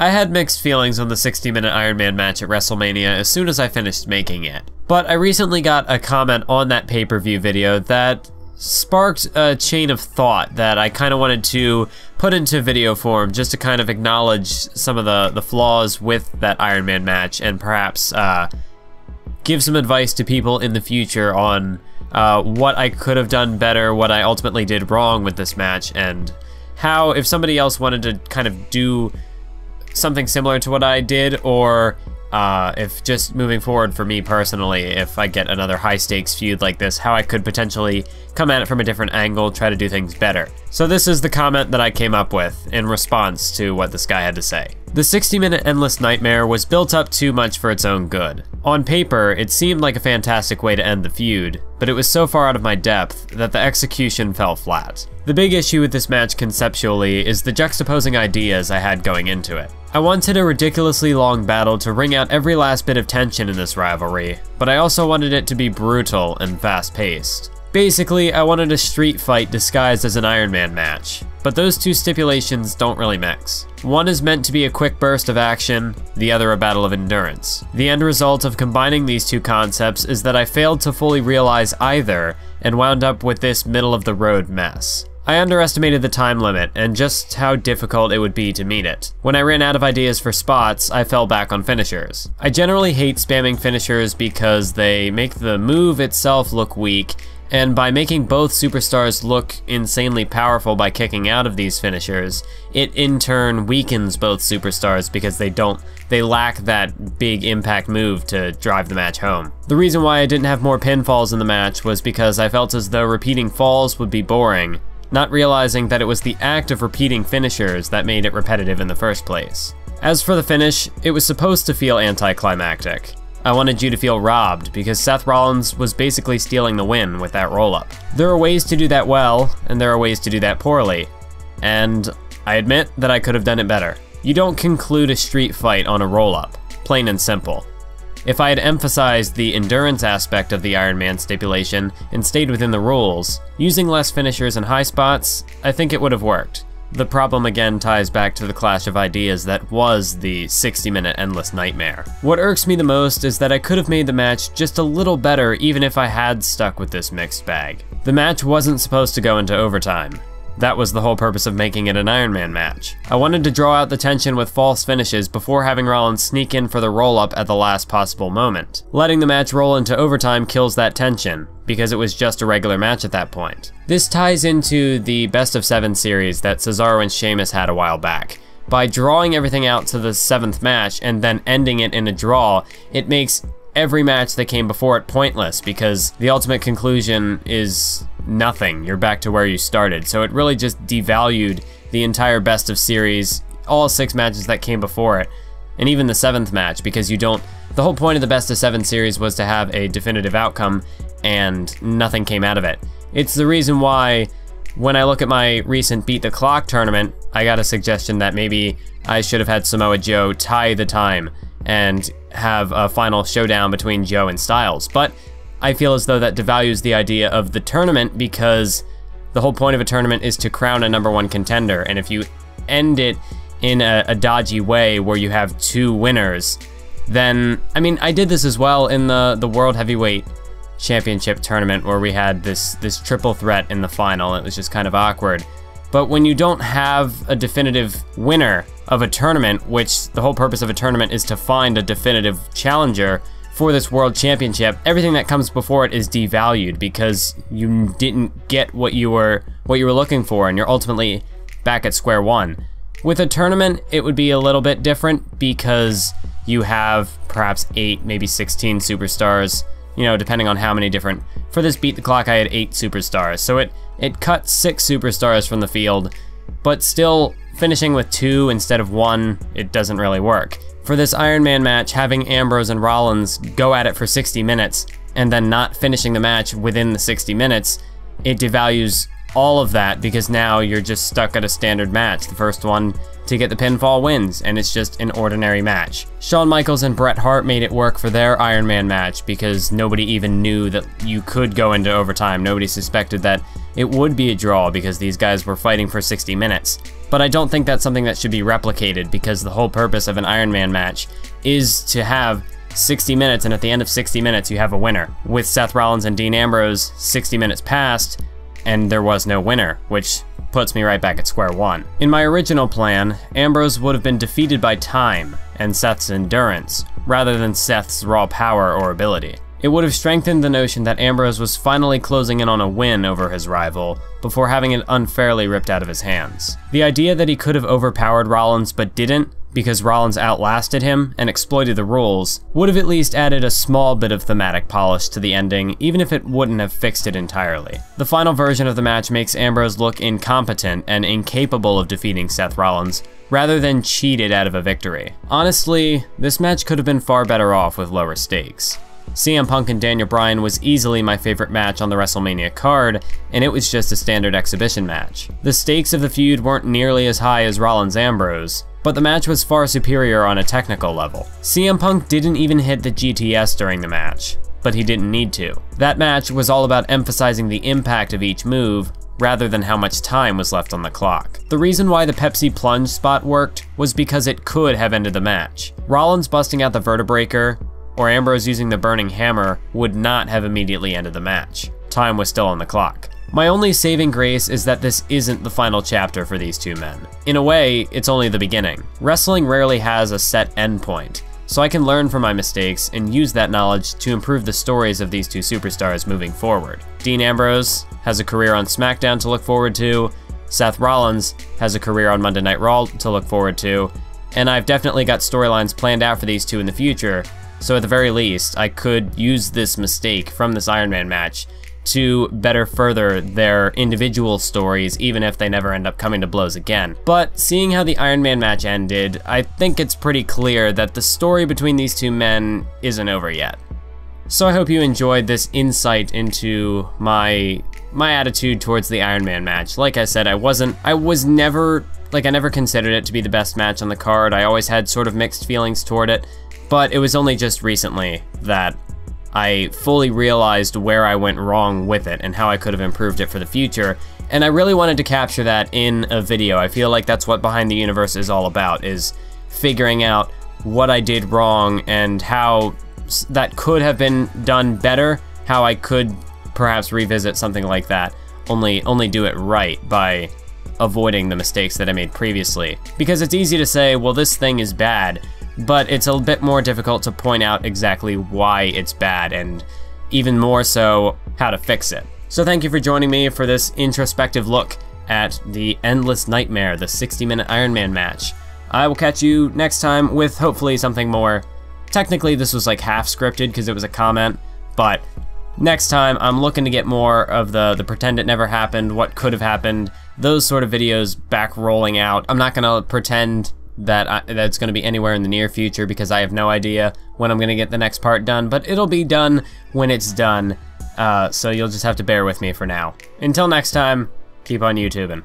I had mixed feelings on the 60-minute Iron Man match at WrestleMania as soon as I finished making it. But I recently got a comment on that pay-per-view video that sparked a chain of thought that I kind of wanted to put into video form just to kind of acknowledge some of the flaws with that Iron Man match and perhaps give some advice to people in the future on what I could have done better, what I ultimately did wrong with this match, and how if somebody else wanted to kind of do something similar to what I did, or if just moving forward for me personally, if I get another high-stakes feud like this, how I could potentially come at it from a different angle, try to do things better. So this is the comment that I came up with in response to what this guy had to say. The 60-minute Endless Nightmare was built up too much for its own good. On paper, it seemed like a fantastic way to end the feud, but it was so far out of my depth that the execution fell flat. The big issue with this match conceptually is the juxtaposing ideas I had going into it. I wanted a ridiculously long battle to wring out every last bit of tension in this rivalry, but I also wanted it to be brutal and fast-paced. Basically, I wanted a street fight disguised as an Iron Man match, but those two stipulations don't really mix. One is meant to be a quick burst of action, the other a battle of endurance. The end result of combining these two concepts is that I failed to fully realize either, and wound up with this middle-of-the-road mess. I underestimated the time limit and just how difficult it would be to meet it. When I ran out of ideas for spots, I fell back on finishers. I generally hate spamming finishers because they make the move itself look weak, and by making both superstars look insanely powerful by kicking out of these finishers, it in turn weakens both superstars because they lack that big impact move to drive the match home. The reason why I didn't have more pinfalls in the match was because I felt as though repeating falls would be boring, not realizing that it was the act of repeating finishers that made it repetitive in the first place. As for the finish, it was supposed to feel anticlimactic. I wanted you to feel robbed because Seth Rollins was basically stealing the win with that roll-up. There are ways to do that well, and there are ways to do that poorly, and I admit that I could have done it better. You don't conclude a street fight on a roll-up, plain and simple. If I had emphasized the endurance aspect of the Iron Man stipulation and stayed within the rules, using less finishers and high spots, I think it would have worked. The problem again ties back to the clash of ideas that was the 60-minute Endless Nightmare. What irks me the most is that I could have made the match just a little better even if I had stuck with this mixed bag. The match wasn't supposed to go into overtime. That was the whole purpose of making it an Iron Man match. I wanted to draw out the tension with false finishes before having Rollins sneak in for the roll-up at the last possible moment. Letting the match roll into overtime kills that tension, because it was just a regular match at that point. This ties into the Best of 7 series that Cesaro and Sheamus had a while back. By drawing everything out to the 7th match and then ending it in a draw, it makes every match that came before it pointless because the ultimate conclusion is nothing. You're back to where you started. So it really just devalued the entire Best of series, all 6 matches that came before it, and even the 7th match, because the whole point of the Best of 7 series was to have a definitive outcome, and nothing came out of it. It's the reason why when I look at my recent Beat the Clock tournament, I got a suggestion that maybe I should have had Samoa Joe tie the time and have a final showdown between Joe and Styles. But I feel as though that devalues the idea of the tournament because the whole point of a tournament is to crown a #1 contender, and if you end it in a dodgy way where you have 2 winners, then, I mean, I did this as well in the World Heavyweight Championship tournament where we had this triple threat in the final. It was just kind of awkward. But when you don't have a definitive winner of a tournament, which the whole purpose of a tournament is to find a definitive challenger for this World Championship, everything that comes before it is devalued because you didn't get what you were looking for, and you're ultimately back at square one. With a tournament, it would be a little bit different because you have perhaps 8, maybe 16 superstars, you know, depending on how many different. For this Beat the Clock, I had 8 superstars, so it cut 6 superstars from the field, but still finishing with 2 instead of 1, it doesn't really work. For this Iron Man match, having Ambrose and Rollins go at it for 60 minutes and then not finishing the match within the 60 minutes, it devalues all of that because now you're just stuck at a standard match. The first one to get the pinfall wins, and it's just an ordinary match. Shawn Michaels and Bret Hart made it work for their Iron Man match because nobody even knew that you could go into overtime. Nobody suspected that it would be a draw because these guys were fighting for 60 minutes. but I don't think that's something that should be replicated, because the whole purpose of an Iron Man match is to have 60 minutes, and at the end of 60 minutes, you have a winner. With Seth Rollins and Dean Ambrose, 60 minutes passed, and there was no winner, which puts me right back at square one. In my original plan, Ambrose would have been defeated by time and Seth's endurance, rather than Seth's raw power or ability. It would have strengthened the notion that Ambrose was finally closing in on a win over his rival, before having it unfairly ripped out of his hands. The idea that he could have overpowered Rollins but didn't, because Rollins outlasted him and exploited the rules, would have at least added a small bit of thematic polish to the ending, even if it wouldn't have fixed it entirely. The final version of the match makes Ambrose look incompetent and incapable of defeating Seth Rollins, rather than cheated out of a victory. Honestly, this match could have been far better off with lower stakes. CM Punk and Daniel Bryan was easily my favorite match on the WrestleMania card, and it was just a standard exhibition match. The stakes of the feud weren't nearly as high as Rollins-Ambrose, but the match was far superior on a technical level. CM Punk didn't even hit the GTS during the match, but he didn't need to. That match was all about emphasizing the impact of each move, rather than how much time was left on the clock. The reason why the Pepsi plunge spot worked was because it could have ended the match. Rollins busting out the vertebreaker, or Ambrose using the burning hammer, would not have immediately ended the match. Time was still on the clock. My only saving grace is that this isn't the final chapter for these two men. In a way, it's only the beginning. Wrestling rarely has a set endpoint, so I can learn from my mistakes and use that knowledge to improve the stories of these two superstars moving forward. Dean Ambrose has a career on SmackDown to look forward to, Seth Rollins has a career on Monday Night Raw to look forward to, and I've definitely got storylines planned out for these two in the future, so at the very least, I could use this mistake from this Iron Man match to better further their individual stories, even if they never end up coming to blows again. But seeing how the Iron Man match ended, I think it's pretty clear that the story between these two men isn't over yet. So I hope you enjoyed this insight into my attitude towards the Iron Man match. Like I said, I never considered it to be the best match on the card. I always had sort of mixed feelings toward it, but it was only just recently that I fully realized where I went wrong with it and how I could have improved it for the future, and I really wanted to capture that in a video. I feel like that's what Behind the Universe is all about, is figuring out what I did wrong and how that could have been done better, how I could perhaps revisit something like that, only do it right by avoiding the mistakes that I made previously. Because it's easy to say, well, this thing is bad, but it's a bit more difficult to point out exactly why it's bad, and even more so, how to fix it. So thank you for joining me for this introspective look at the Endless Nightmare, the 60-minute Iron Man match. I will catch you next time with hopefully something more. Technically, this was like half scripted because it was a comment, but next time I'm looking to get more of the pretend it never happened, what could have happened, those sort of videos back rolling out. I'm not gonna pretend that that's going to be anywhere in the near future, because I have no idea when I'm going to get the next part done, but it'll be done when it's done, so you'll just have to bear with me for now. Until next time, keep on YouTubing.